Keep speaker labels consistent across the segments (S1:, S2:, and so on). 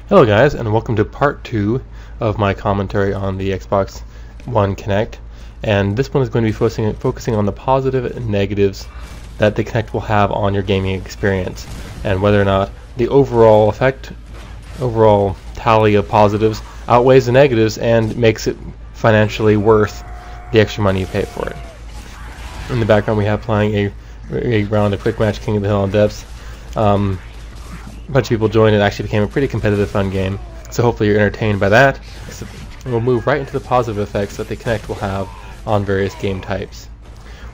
S1: Hello guys, and welcome to part 2 of my commentary on the Xbox One Kinect. And this one is going to be focusing on the positive and negatives that the Kinect will have on your gaming experience, and whether or not the overall tally of positives outweighs the negatives and makes it financially worth the extra money you pay for it. In the background we have playing a round of Quick Match King of the Hill on Depths. A bunch of people joined and it actually became a pretty competitive, fun game. So hopefully you're entertained by that. So we'll move right into the positive effects that the Kinect will have on various game types.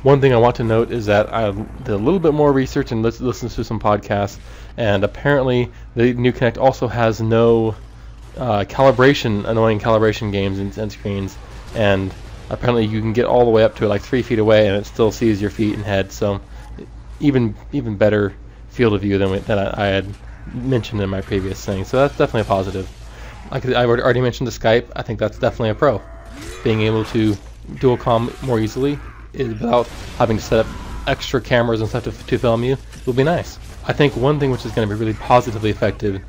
S1: One thing I want to note is that I did a little bit more research and listened to some podcasts, and apparently the new Kinect also has no annoying calibration games and screens, and apparently you can get all the way up to like 3 feet away and it still sees your feet and head, so even better field of view than I had mentioned in my previous thing. So that's definitely a positive. Like I already mentioned the Skype, I think that's definitely a pro. Being able to dual comm more easily without having to set up extra cameras and stuff to film you will be nice. I think one thing which is going to be really positively affected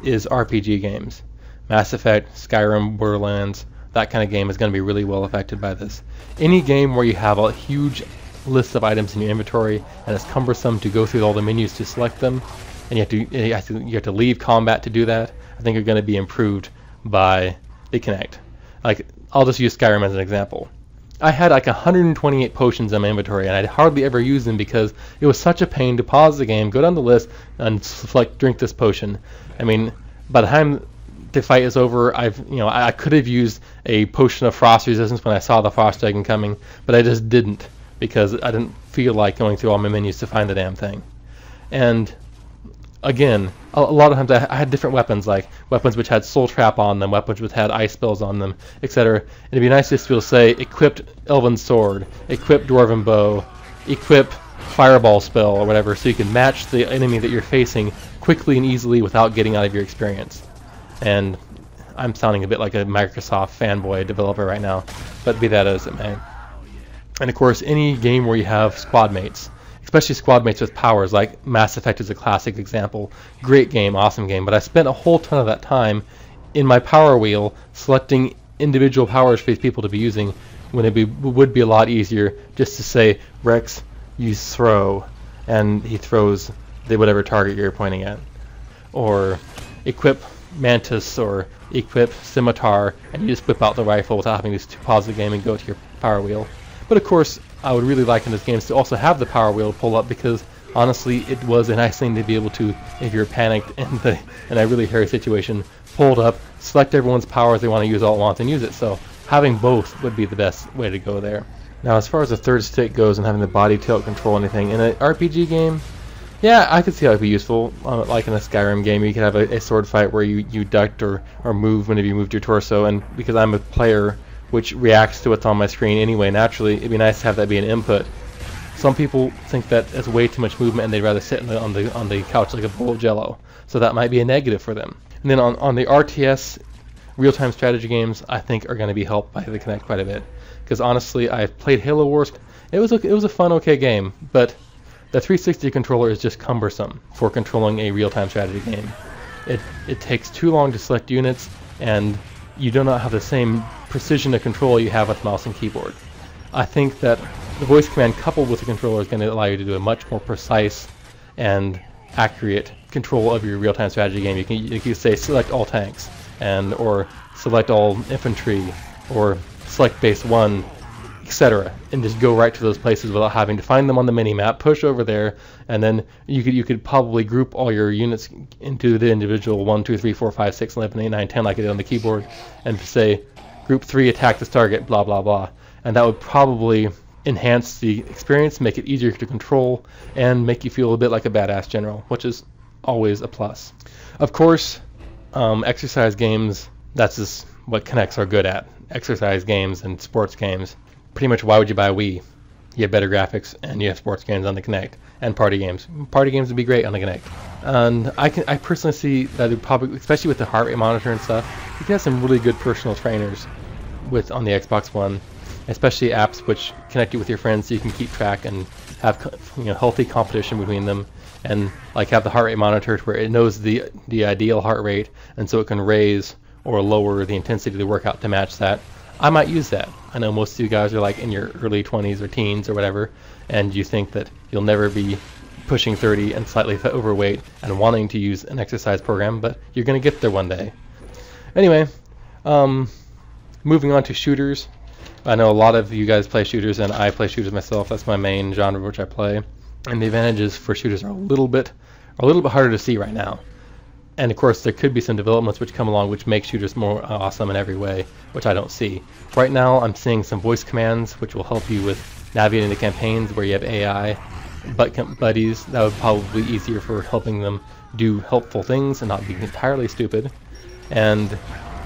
S1: is RPG games. Mass Effect, Skyrim, Borderlands, that kind of game is going to be really well affected by this. Any game where you have a huge list of items in your inventory and it's cumbersome to go through all the menus to select them, and you have to leave combat to do that, I think are going to be improved by the Kinect. Like, I'll just use Skyrim as an example. I had like 128 potions in my inventory and I'd hardly ever use them because it was such a pain to pause the game, go down the list, and select drink this potion. I mean, by the time the fight is over, I could have used a potion of frost resistance when I saw the frost dragon coming, but I just didn't because I didn't feel like going through all my menus to find the damn thing. And again, a lot of times I had different weapons, like weapons which had soul trap on them, weapons which had ice spells on them, etc. And it'd be nice just to be able to say, equipped elven sword, equipped dwarven bow, equip fireball spell, or whatever, so you can match the enemy that you're facing quickly and easily without getting out of your experience. And I'm sounding a bit like a Microsoft fanboy developer right now, but be that as it may. And of course, any game where you have squad mates, especially squad mates with powers, like Mass Effect is a classic example. Great game, awesome game, but I spent a whole ton of that time in my power wheel selecting individual powers for these people to be using, when it would be a lot easier just to say, Rex, use throw, and he throws whatever target you're pointing at. Or equip Mantis, or equip Scimitar, and you just whip out the rifle without having to pause the game and go to your power wheel. But of course, I would really like in this game to also have the power wheel pull up, because honestly it was a nice thing to be able to, if you're panicked in a really hairy situation, pull it up, select everyone's powers they want to use all at once and use it. So having both would be the best way to go there. Now as far as the third stick goes and having the body tilt control anything, in an RPG game, yeah, I could see how it would be useful. Like in a Skyrim game, you could have a sword fight where you ducked or move whenever you moved your torso, and because I'm a player which reacts to what's on my screen anyway, naturally, it'd be nice to have that be an input. Some people think that it's way too much movement and they'd rather sit on the couch like a bowl of jello, so that might be a negative for them. And then on the RTS, real-time strategy games, I think are going to be helped by the Kinect quite a bit, because honestly, I've played Halo Wars. It was a fun, okay game, but the 360 controller is just cumbersome for controlling a real-time strategy game. It takes too long to select units, and you do not have the same precision of control you have with mouse and keyboard. I think that the voice command coupled with the controller is going to allow you to do a much more precise and accurate control of your real-time strategy game. You can say select all tanks, or select all infantry, or select base 1, etc., and just go right to those places without having to find them on the mini-map, push over there, and then you could probably group all your units into the individual 1, 2, 3, 4, 5, 6, 11, 8, 9, 10 like it did on the keyboard, and say group 3 attack this target, blah blah blah. And that would probably enhance the experience, make it easier to control, and make you feel a bit like a badass general, which is always a plus. Of course, exercise games, that's just what Kinects are good at. Exercise games and sports games. Pretty much, why would you buy a Wii? You have better graphics, and you have sports games on the Kinect, and party games. Party games would be great on the Kinect. And I personally see that it probably, especially with the heart rate monitor and stuff, you can have some really good personal trainers on the Xbox One, especially apps which connect you with your friends so you can keep track and have healthy competition between them. and like have the heart rate monitored where it knows the ideal heart rate, and so it can raise or lower the intensity of the workout to match that. I might use that. I know most of you guys are like in your early 20s or teens or whatever, and you think that you'll never be pushing 30 and slightly overweight and wanting to use an exercise program, but you're going to get there one day. Anyway, moving on to shooters. I know a lot of you guys play shooters, and I play shooters myself. That's my main genre which I play. And the advantages for shooters are a little bit harder to see right now. And of course, there could be some developments which come along which make shooters more awesome in every way, which I don't see. Right now, I'm seeing some voice commands which will help you with navigating the campaigns where you have AI buddies. That would probably be easier for helping them do helpful things and not be entirely stupid. And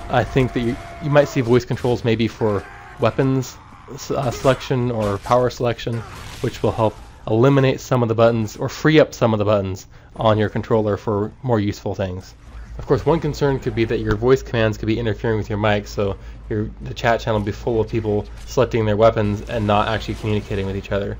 S1: I think that you might see voice controls maybe for weapons selection or power selection, which will help eliminate some of the buttons or free up some of the buttons on your controller for more useful things. Of course, one concern could be that your voice commands could be interfering with your mic, so the chat channel will be full of people selecting their weapons and not actually communicating with each other.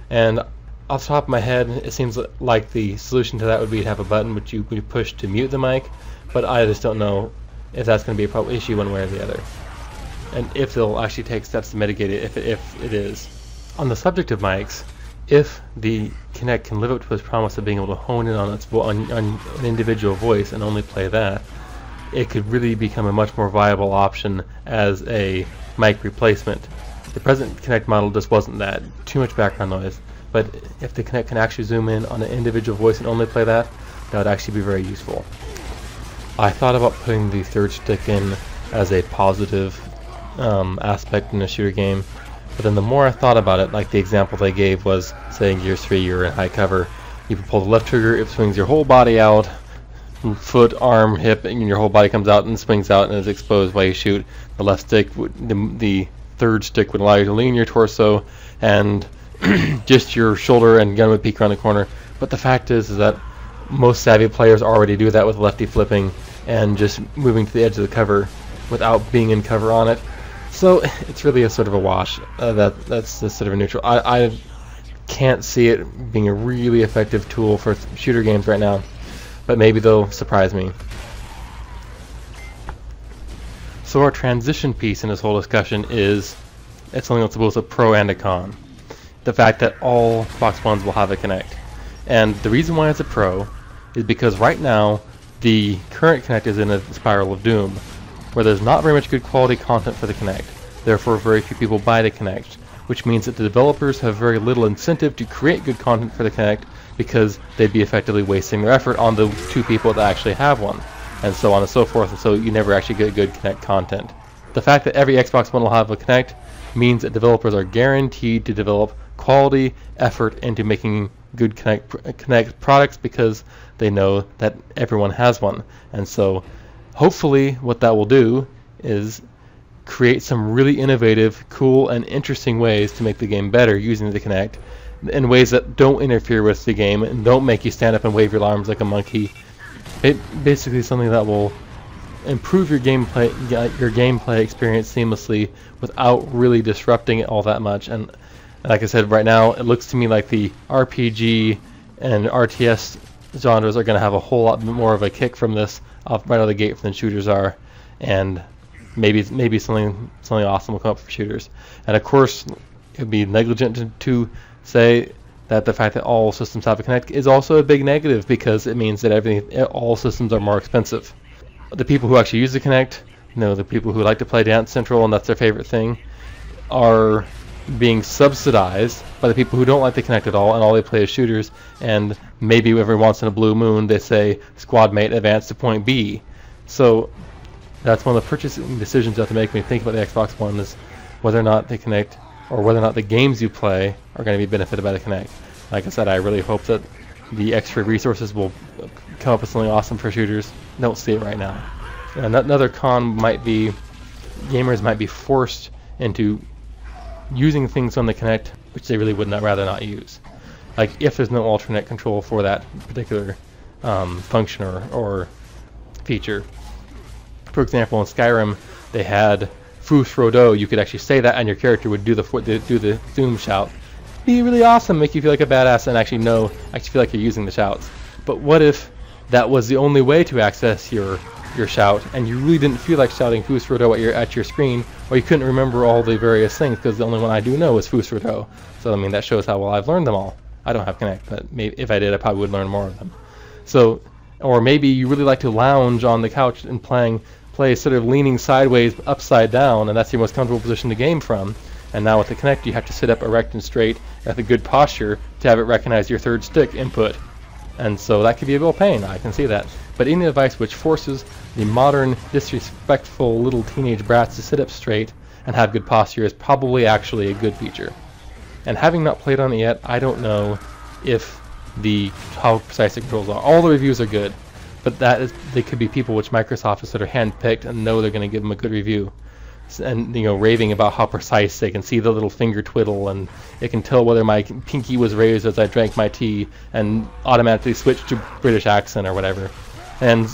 S1: And off the top of my head, it seems like the solution to that would be to have a button which you push to mute the mic, but I just don't know if that's going to be a problem issue one way or the other, and if they'll actually take steps to mitigate it if it is. On the subject of mics, if the Kinect can live up to its promise of being able to hone in on on an individual voice and only play that, it could really become a much more viable option as a mic replacement. The present Kinect model just wasn't that. Too much background noise. But if the Kinect can actually zoom in on an individual voice and only play that, that would actually be very useful. I thought about putting the third stick in as a positive aspect in a shooter game, but then the more I thought about it, like the example they gave was, say in Gears 3 you're in high cover, you pull the left trigger, it swings your whole body out, foot, arm, hip, and your whole body comes out and swings out and is exposed while you shoot. The left stick, the third stick would allow you to lean your torso, and just your shoulder and gun would peek around the corner. But the fact is that most savvy players already do that with lefty flipping and just moving to the edge of the cover without being in cover on it. So it's really a sort of a wash. That's just sort of a neutral. I can't see it being a really effective tool for shooter games right now, but maybe they'll surprise me. So our transition piece in this whole discussion is it's something that's both a pro and a con. The fact that all Xbox Ones will have a Kinect. And the reason why it's a pro is because right now the current Kinect is in a spiral of doom, where there's not very much good quality content for the Kinect. Therefore, very few people buy the Kinect, which means that the developers have very little incentive to create good content for the Kinect because they'd be effectively wasting their effort on the two people that actually have one, and so on and so forth, and so you never actually get good Kinect content. The fact that every Xbox One will have a Kinect means that developers are guaranteed to develop quality effort into making good Kinect products because they know that everyone has one. And so hopefully what that will do is create some really innovative, cool, and interesting ways to make the game better using the Kinect in ways that don't interfere with the game and don't make you stand up and wave your arms like a monkey. It basically is something that will improve your gameplay experience seamlessly without really disrupting it all that much. And like I said, right now it looks to me like the RPG and RTS genres are going to have a whole lot more of a kick from this right out of the gate than shooters are, and maybe something awesome will come up for shooters. And of course, it would be negligent to say that the fact that all systems have a Kinect is also a big negative, because it means that all systems are more expensive. The people who actually use the Kinect, the people who like to play Dance Central and that's their favorite thing, are being subsidized by the people who don't like the Kinect at all and all they play is shooters, and maybe every once in a blue moon they say squad mate advance to point B. So that's one of the purchasing decisions you have to make when you think about the Xbox One, is whether or not the Kinect or whether or not the games you play are going to be benefited by the Kinect. Like I said, I really hope that the extra resources will come up with something awesome for shooters. Don't see it right now. And another con might be gamers might be forced into using things on the Kinect which they really would rather not use. Like if there's no alternate control for that particular function or feature. For example, in Skyrim, they had Fu Frodo. You could actually say that, and your character would do the zoom shout. be really awesome, make you feel like a badass, and actually feel like you're using the shouts. But what if that was the only way to access your shout, and you really didn't feel like shouting Fusroto at your screen, or you couldn't remember all the various things, because the only one I do know is Fusroto. So I mean, that shows how well I've learned them all. I don't have Kinect, but maybe if I did, I probably would learn more of them. So, or maybe you really like to lounge on the couch and play sort of leaning sideways, upside down, and that's your most comfortable position to game from. And now with the Kinect, you have to sit up erect and straight at a good posture to have it recognize your third stick input. And so that could be a real pain, I can see that. But any device which forces the modern, disrespectful little teenage brats to sit up straight and have good posture is probably actually a good feature. And having not played on it yet, I don't know how precise the controls are. All the reviews are good, but they could be people which Microsoft has sort of handpicked and know they're going to give them a good review. And raving about how precise they can see the little finger twiddle, and it can tell whether my pinky was raised as I drank my tea, and automatically switch to British accent or whatever. And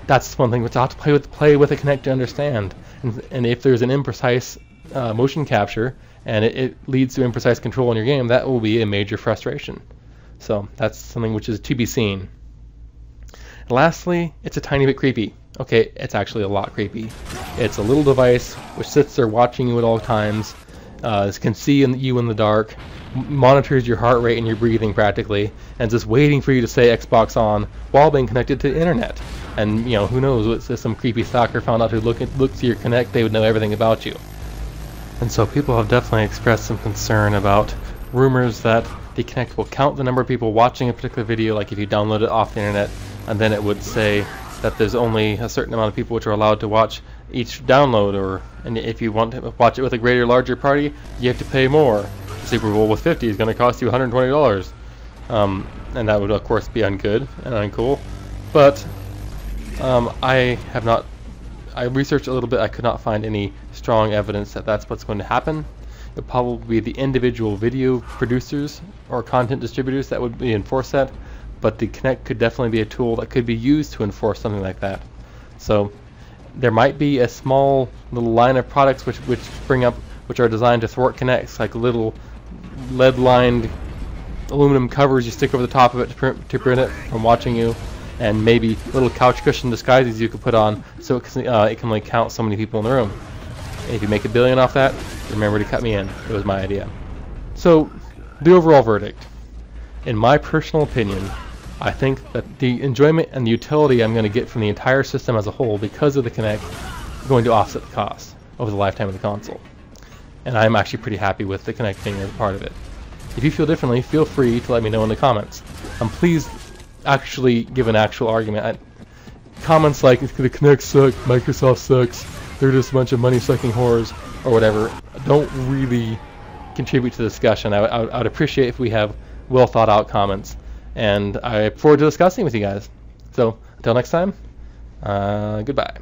S1: that's one thing which I'll have to play with a Kinect to understand. And if there's an imprecise motion capture and it leads to imprecise control in your game, that will be a major frustration. So that's something which is to be seen. Lastly, it's a tiny bit creepy. Okay, it's actually a lot creepy. It's a little device which sits there watching you at all times, can see you in the dark, monitors your heart rate and your breathing practically, and just waiting for you to say Xbox on while being connected to the internet. And who knows, if some creepy stalker found out who looked to your Kinect, they would know everything about you. And so people have definitely expressed some concern about rumors that the Kinect will count the number of people watching a particular video, like if you download it off the internet, and then it would say that there's only a certain amount of people which are allowed to watch each download, and if you want to watch it with a greater, larger party, you have to pay more. Super Bowl with 50 is going to cost you $120, and that would of course be ungood and uncool. But I researched a little bit. I could not find any strong evidence that that's what's going to happen. It would probably be the individual video producers or content distributors that would enforce that. But the Kinect could definitely be a tool that could be used to enforce something like that. So there might be a small little line of products which are designed to thwart Kinects, like little lead-lined aluminum covers you stick over the top of it to prevent it from watching you, and maybe little couch cushion disguises you could put on so it can only count so many people in the room. And if you make $1 billion off that, remember to cut me in. It was my idea. So the overall verdict, in my personal opinion, I think that the enjoyment and the utility I'm going to get from the entire system as a whole because of the Kinect is going to offset the cost over the lifetime of the console. And I'm actually pretty happy with the Kinect being a part of it. If you feel differently, feel free to let me know in the comments. Please actually give an actual argument. Comments like, the Kinect sucks, Microsoft sucks, they're just a bunch of money-sucking whores, or whatever, don't really contribute to the discussion. I would appreciate if we have well-thought-out comments. And I look forward to discussing with you guys. So, until next time, goodbye.